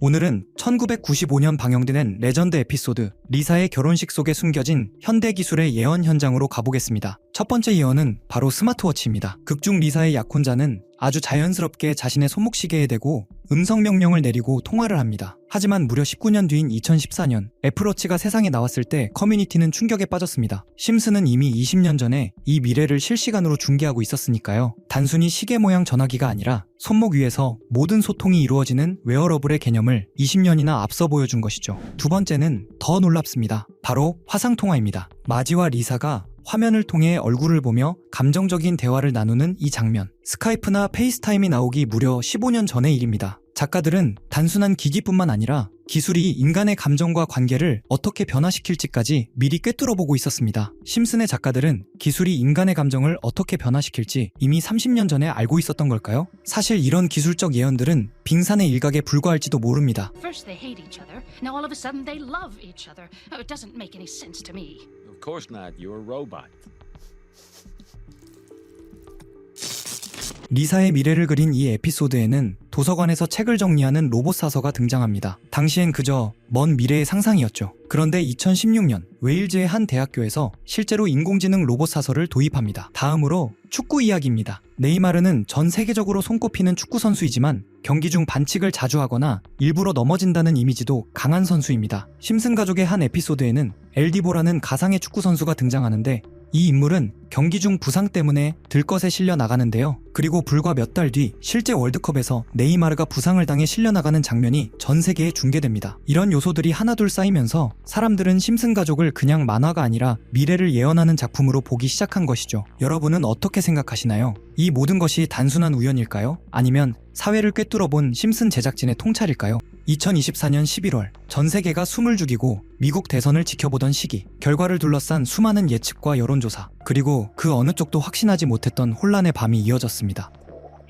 오늘은 1995년 방영된 레전드 에피소드 리사의 결혼식 속에 숨겨진 현대기술의 예언 현장으로 가보겠습니다. 첫 번째 예언은 바로 스마트워치입니다. 극중 리사의 약혼자는 아주 자연스럽게 자신의 손목시계에 대고 음성 명령을 내리고 통화를 합니다. 하지만 무려 19년 뒤인 2014년 애플워치가 세상에 나왔을 때 커뮤니티는 충격에 빠졌습니다. 심슨은 이미 20년 전에 이 미래를 실시간으로 중계하고 있었으니까요. 단순히 시계 모양 전화기가 아니라 손목 위에서 모든 소통이 이루어지는 웨어러블의 개념을 20년이나 앞서 보여준 것이죠. 두 번째는 더 놀랍습니다. 바로 화상통화입니다. 마지와 리사가 화면을 통해 얼굴을 보며 감정적인 대화를 나누는 이 장면. 스카이프나 페이스타임이 나오기 무려 15년 전의 일입니다. 작가들은 단순한 기기뿐만 아니라 기술이 인간의 감정과 관계를 어떻게 변화시킬지까지 미리 꿰뚫어보고 있었습니다. 심슨의 작가들은 기술이 인간의 감정을 어떻게 변화시킬지 이미 30년 전에 알고 있었던 걸까요? 사실 이런 기술적 예언들은 빙산의 일각에 불과할지도 모릅니다. First they hate each other. Now all of a sudden they love each other. It doesn't make any sense to me. Of course not. You're a robot. 리사의 미래를 그린 이 에피소드에는 도서관에서 책을 정리하는 로봇 사서가 등장합니다. 당시엔 그저 먼 미래의 상상이었죠. 그런데 2016년 웨일즈의 한 대학교에서 실제로 인공지능 로봇 사서를 도입합니다. 다음으로 축구 이야기입니다. 네이마르는 전 세계적으로 손꼽히는 축구 선수이지만 경기 중 반칙을 자주 하거나 일부러 넘어진다는 이미지도 강한 선수입니다. 심슨 가족의 한 에피소드에는 엘디보라는 가상의 축구 선수가 등장하는데 이 인물은 경기 중 부상 때문에 들것에 실려 나가는데요. 그리고 불과 몇 달 뒤 실제 월드컵에서 네이마르가 부상을 당해 실려 나가는 장면이 전 세계에 중계됩니다. 이런 요소들이 하나둘 쌓이면서 사람들은 심슨 가족을 그냥 만화가 아니라 미래를 예언하는 작품으로 보기 시작한 것이죠. 여러분은 어떻게 생각하시나요? 이 모든 것이 단순한 우연일까요? 아니면 사회를 꿰뚫어본 심슨 제작진의 통찰일까요? 2024년 11월 전 세계가 숨을 죽이고 미국 대선을 지켜보던 시기, 결과를 둘러싼 수많은 예측과 여론조사, 그리고 그 어느 쪽도 확신하지 못했던 혼란의 밤이 이어졌습니다.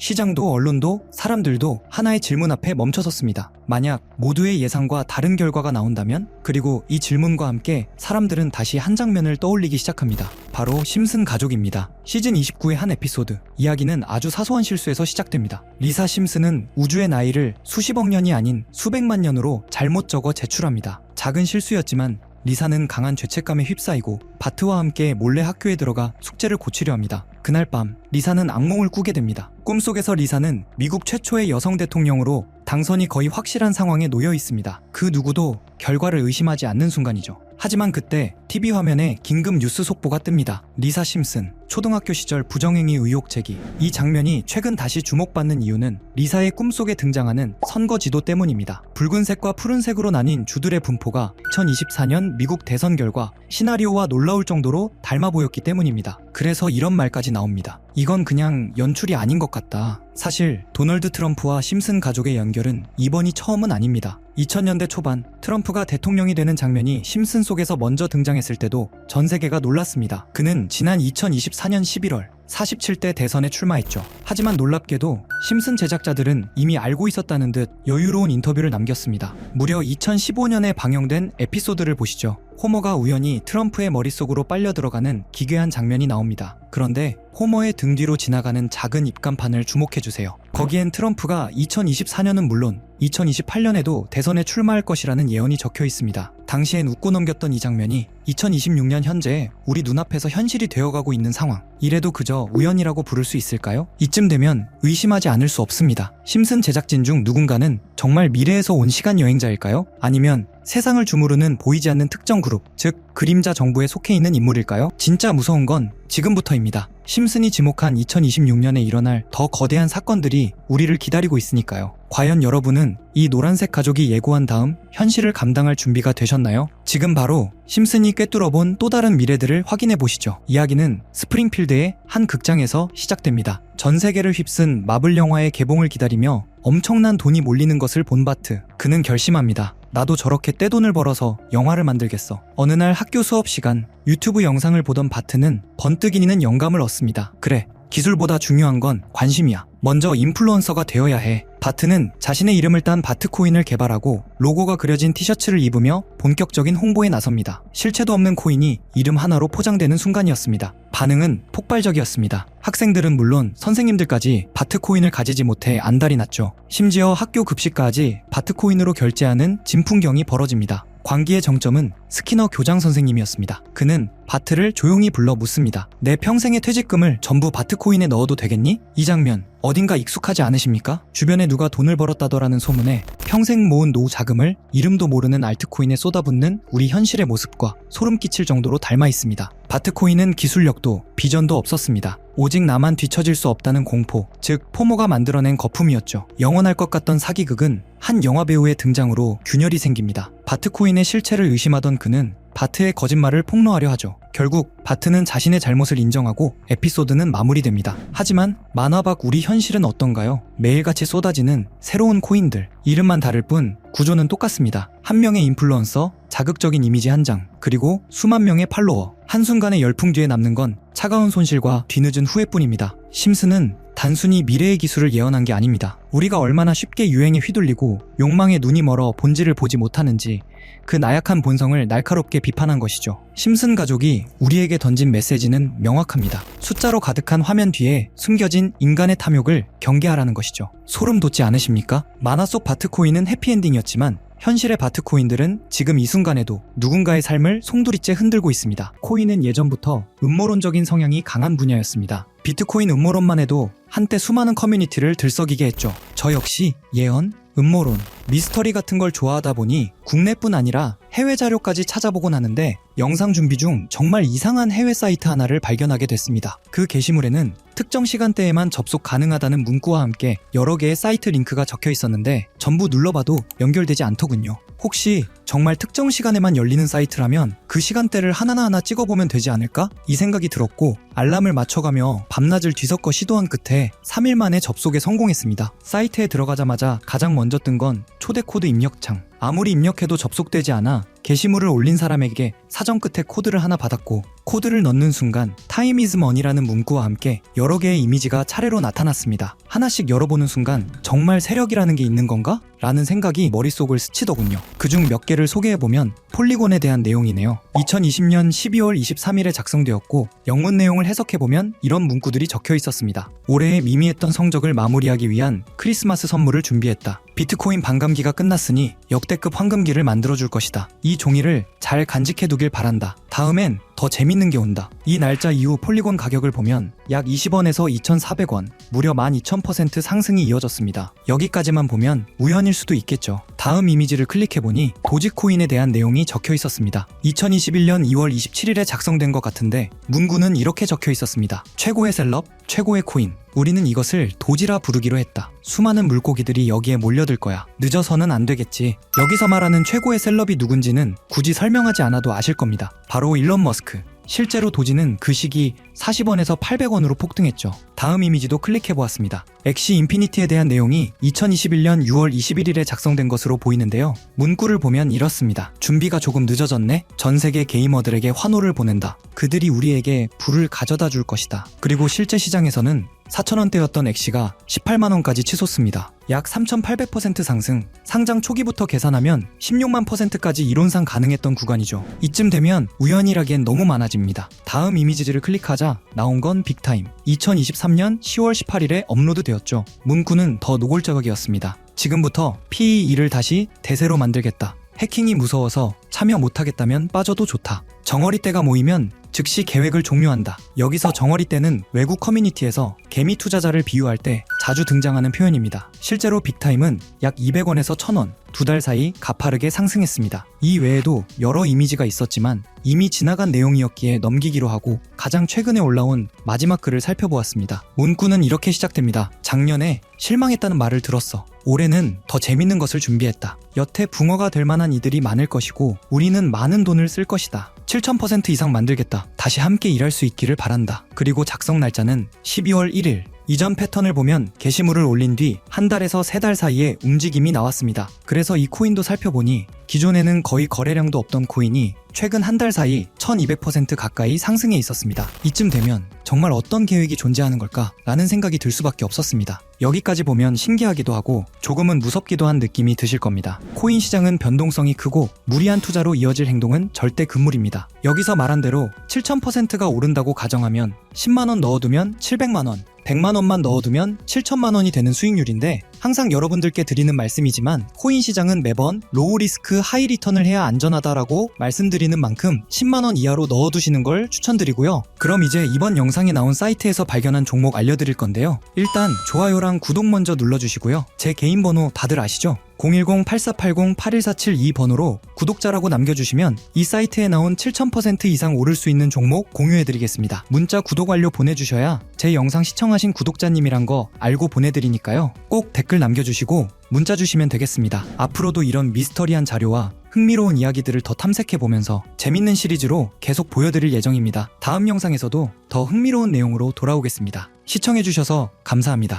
시장도 언론도 사람들도 하나의 질문 앞에 멈춰섰습니다. 만약 모두의 예상과 다른 결과가 나온다면? 그리고 이 질문과 함께 사람들은 다시 한 장면을 떠올리기 시작합니다. 바로 심슨 가족입니다. 시즌 29의 한 에피소드. 이야기는 아주 사소한 실수에서 시작됩니다. 리사 심슨은 우주의 나이를 수십억 년이 아닌 수백만 년으로 잘못 적어 제출합니다. 작은 실수였지만 리사는 강한 죄책감에 휩싸이고 바트와 함께 몰래 학교에 들어가 숙제를 고치려 합니다. 그날 밤 리사는 악몽을 꾸게 됩니다. 꿈속에서 리사는 미국 최초의 여성 대통령으로 당선이 거의 확실한 상황에 놓여 있습니다. 그 누구도 결과를 의심하지 않는 순간이죠. 하지만 그때 TV 화면에 긴급 뉴스 속보가 뜹니다. 리사 심슨, 초등학교 시절 부정행위 의혹 제기. 이 장면이 최근 다시 주목받는 이유는 리사의 꿈속에 등장하는 선거 지도 때문입니다. 붉은색과 푸른색으로 나뉜 주들의 분포가 2024년 미국 대선 결과 시나리오와 놀라울 정도로 닮아 보였기 때문입니다. 그래서 이런 말까지 나옵니다. 이건 그냥 연출이 아닌 것 같다. 사실 도널드 트럼프와 심슨 가족의 연결은 이번이 처음은 아닙니다. 2000년대 초반 트럼프가 대통령이 되는 장면이 심슨 속에서 먼저 등장했을 때도 전 세계가 놀랐습니다. 그는 지난 2024년 11월 47대 대선에 출마했죠. 하지만 놀랍게도 심슨 제작자들은 이미 알고 있었다는 듯 여유로운 인터뷰를 남겼습니다. 무려 2015년에 방영된 에피소드를 보시죠. 호머가 우연히 트럼프의 머릿속으로 빨려 들어가는 기괴한 장면이 나옵니다. 그런데 호머의 등 뒤로 지나가는 작은 입간판을 주목해주세요. 거기엔 트럼프가 2024년은 물론 2028년에도 대선에 출마할 것이라는 예언이 적혀 있습니다. 당시엔 웃고 넘겼던 이 장면이 2026년 현재 우리 눈앞에서 현실이 되어가고 있는 상황. 이래도 그저 우연이라고 부를 수 있을까요? 이쯤 되면 의심하지 않을 수 없습니다. 심슨 제작진 중 누군가는 정말 미래에서 온 시간 여행자일까요? 아니면 세상을 주무르는 보이지 않는 특정 그룹, 즉 그림자 정부에 속해 있는 인물일까요? 진짜 무서운 건 지금부터입니다. 심슨이 지목한 2026년에 일어날 더 거대한 사건들이 우리를 기다리고 있으니까요. 과연 여러분은 이 노란색 가족이 예고한 다음 현실을 감당할 준비가 되셨나요? 지금 바로 심슨이 꿰뚫어본 또 다른 미래들을 확인해 보시죠. 이야기는 스프링필드의 한 극장에서 시작됩니다. 전 세계를 휩쓴 마블 영화의 개봉을 기다리며 엄청난 돈이 몰리는 것을 본 바트. 그는 결심합니다. 나도 저렇게 떼돈을 벌어서 영화를 만들겠어. 어느 날 학교 수업 시간 유튜브 영상을 보던 바트는 번뜩이는 영감을 얻습니다. 그래, 기술보다 중요한 건 관심이야. 먼저 인플루언서가 되어야 해. 바트는 자신의 이름을 딴 바트코인을 개발하고 로고가 그려진 티셔츠를 입으며 본격적인 홍보에 나섭니다. 실체도 없는 코인이 이름 하나로 포장되는 순간이었습니다. 반응은 폭발적이었습니다. 학생들은 물론 선생님들까지 바트코인을 가지지 못해 안달이 났죠. 심지어 학교 급식까지 바트코인으로 결제하는 진풍경이 벌어집니다. 광기의 정점은 스키너 교장 선생님이었습니다. 그는 바트를 조용히 불러 묻습니다. 내 평생의 퇴직금을 전부 바트코인에 넣어도 되겠니? 이 장면 어딘가 익숙하지 않으십니까? 주변에 누가 돈을 벌었다더라는 소문에 평생 모은 노후 자금을 이름도 모르는 알트코인에 쏟아붓는 우리 현실의 모습과 소름 끼칠 정도로 닮아 있습니다. 바트코인은 기술력도 비전도 없었습니다. 오직 나만 뒤처질 수 없다는 공포, 즉 포모가 만들어낸 거품이었죠. 영원할 것 같던 사기극은 한 영화배우의 등장으로 균열이 생깁니다. 바트코인의 실체를 의심하던 그는 바트의 거짓말을 폭로하려 하죠. 결국 바트는 자신의 잘못을 인정하고 에피소드는 마무리됩니다. 하지만 만화박 우리 현실은 어떤가요? 매일같이 쏟아지는 새로운 코인들, 이름만 다를 뿐 구조는 똑같습니다. 한 명의 인플루언서, 자극적인 이미지 한 장, 그리고 수만 명의 팔로워. 한순간의 열풍 뒤에 남는 건 차가운 손실과 뒤늦은 후회뿐입니다. 심슨은 단순히 미래의 기술을 예언한 게 아닙니다. 우리가 얼마나 쉽게 유행에 휘둘리고 욕망에 눈이 멀어 본질을 보지 못하는지 그 나약한 본성을 날카롭게 비판한 것이죠. 심슨 가족이 우리에게 던진 메시지는 명확합니다. 숫자로 가득한 화면 뒤에 숨겨진 인간의 탐욕을 경계하라는 것이죠. 소름 돋지 않으십니까? 만화 속 바트코인은 해피엔딩이었지만 현실의 바트코인들은 지금 이 순간에도 누군가의 삶을 송두리째 흔들고 있습니다. 코인은 예전부터 음모론적인 성향이 강한 분야였습니다. 비트코인 음모론만 해도 한때 수많은 커뮤니티를 들썩이게 했죠. 저 역시 예언, 음모론, 미스터리 같은 걸 좋아하다 보니 국내뿐 아니라 해외 자료까지 찾아보곤 하는데 영상 준비 중 정말 이상한 해외 사이트 하나를 발견하게 됐습니다. 그 게시물에는 특정 시간대에만 접속 가능하다는 문구와 함께 여러 개의 사이트 링크가 적혀 있었는데 전부 눌러봐도 연결되지 않더군요. 혹시 정말 특정 시간에만 열리는 사이트라면 그 시간대를 하나하나 찍어보면 되지 않을까? 이 생각이 들었고 알람을 맞춰가며 밤낮을 뒤섞어 시도한 끝에 3일 만에 접속에 성공했습니다. 사이트에 들어가자마자 가장 먼저 뜬 건 초대 코드 입력창. 아무리 입력해도 접속되지 않아 게시물을 올린 사람에게 사전 끝에 코드를 하나 받았고 코드를 넣는 순간 Time is money라는 문구와 함께 여러 개의 이미지가 차례로 나타났습니다. 하나씩 열어보는 순간 정말 세력이라는 게 있는 건가? 라는 생각이 머릿속을 스치더군요. 그중 몇 개를 소개해보면 폴리곤에 대한 내용이네요. 2020년 12월 23일에 작성되었고 영문 내용을 해석해보면 이런 문구들이 적혀 있었습니다. 올해의 미미했던 성적을 마무리하기 위한 크리스마스 선물을 준비했다. 비트코인 반감기가 끝났으니 역대급 황금기를 만들어줄 것이다. 이 종이를 잘 간직해두길 바란다. 다음엔 더 재밌는 게 온다. 이 날짜 이후 폴리곤 가격을 보면 약 20원에서 2,400원, 무려 12,000% 상승이 이어졌습니다. 여기까지만 보면 우연일 수도 있겠죠. 다음 이미지를 클릭해보니 도지코인에 대한 내용이 적혀 있었습니다. 2021년 2월 27일에 작성된 것 같은데 문구는 이렇게 적혀 있었습니다. 최고의 셀럽, 최고의 코인. 우리는 이것을 도지라 부르기로 했다. 수많은 물고기들이 여기에 몰려들 거야. 늦어서는 안 되겠지. 여기서 말하는 최고의 셀럽이 누군지는 굳이 설명하지 않아도 아실 겁니다. 바로 일론 머스크. 실제로 도지는 그 시기 40원에서 800원으로 폭등했죠. 다음 이미지도 클릭해보았습니다. 엑시 인피니티에 대한 내용이 2021년 6월 21일에 작성된 것으로 보이는데요. 문구를 보면 이렇습니다. 준비가 조금 늦어졌네? 전 세계 게이머들에게 환호를 보낸다. 그들이 우리에게 불을 가져다 줄 것이다. 그리고 실제 시장에서는 4,000원대였던 엑시가 18만원까지 치솟습니다. 약 3,800% 상승, 상장 초기부터 계산하면 16만 %까지 이론상 가능했던 구간이죠. 이쯤 되면 우연이라기엔 너무 많아집니다. 다음 이미지를 클릭하자 나온 건 빅타임. 2023년 10월 18일에 업로드되었죠. 문구는 더 노골적이었습니다. 지금부터 PE2를 다시 대세로 만들겠다. 해킹이 무서워서 참여 못하겠다면 빠져도 좋다. 정어리 떼가 모이면 즉시 계획을 종료한다. 여기서 정어리 떼는 외국 커뮤니티에서 개미 투자자를 비유할 때 자주 등장하는 표현입니다. 실제로 빅타임은 약 200원에서 1,000원, 2달 사이 가파르게 상승했습니다. 이 외에도 여러 이미지가 있었지만 이미 지나간 내용이었기에 넘기기로 하고 가장 최근에 올라온 마지막 글을 살펴보았습니다. 문구는 이렇게 시작됩니다. 작년에 실망했다는 말을 들었어. 올해는 더 재밌는 것을 준비했다. 여태 붕어가 될 만한 이들이 많을 것이고 우리는 많은 돈을 쓸 것이다. 7,000% 이상 만들겠다. 다시 함께 일할 수 있기를 바란다. 그리고 작성 날짜는 12월 1일. 이전 패턴을 보면 게시물을 올린 뒤 한 달에서 3달 사이에 움직임이 나왔습니다. 그래서 이 코인도 살펴보니 기존에는 거의 거래량도 없던 코인이 최근 한 달 사이 1200% 가까이 상승해 있었습니다. 이쯤 되면 정말 어떤 계획이 존재하는 걸까? 라는 생각이 들 수밖에 없었습니다. 여기까지 보면 신기하기도 하고 조금은 무섭기도 한 느낌이 드실 겁니다. 코인 시장은 변동성이 크고 무리한 투자로 이어질 행동은 절대 금물입니다. 여기서 말한 대로 7000%가 오른다고 가정하면 10만원 넣어두면 700만원, 100만원만 넣어두면 7천만원이 되는 수익률인데 항상 여러분들께 드리는 말씀이지만 코인 시장은 매번 로우 리스크 하이 리턴을 해야 안전하다라고 말씀드리는 만큼 10만원 이하로 넣어두시는 걸 추천드리고요. 그럼 이제 이번 영상에 나온 사이트에서 발견한 종목 알려드릴 건데요. 일단 좋아요랑 구독 먼저 눌러주시고요. 제 개인 번호 다들 아시죠? 010-8480-81472 번호로 구독자라고 남겨주시면 이 사이트에 나온 7000% 이상 오를 수 있는 종목 공유해드리겠습니다. 문자 구독 완료 보내주셔야 제 영상 시청하신 구독자님이란 거 알고 보내드리니까요. 꼭 댓글 남겨주시고 문자 주시면 되겠습니다. 앞으로도 이런 미스터리한 자료와 흥미로운 이야기들을 더 탐색해보면서 재밌는 시리즈로 계속 보여드릴 예정입니다. 다음 영상에서도 더 흥미로운 내용으로 돌아오겠습니다. 시청해주셔서 감사합니다.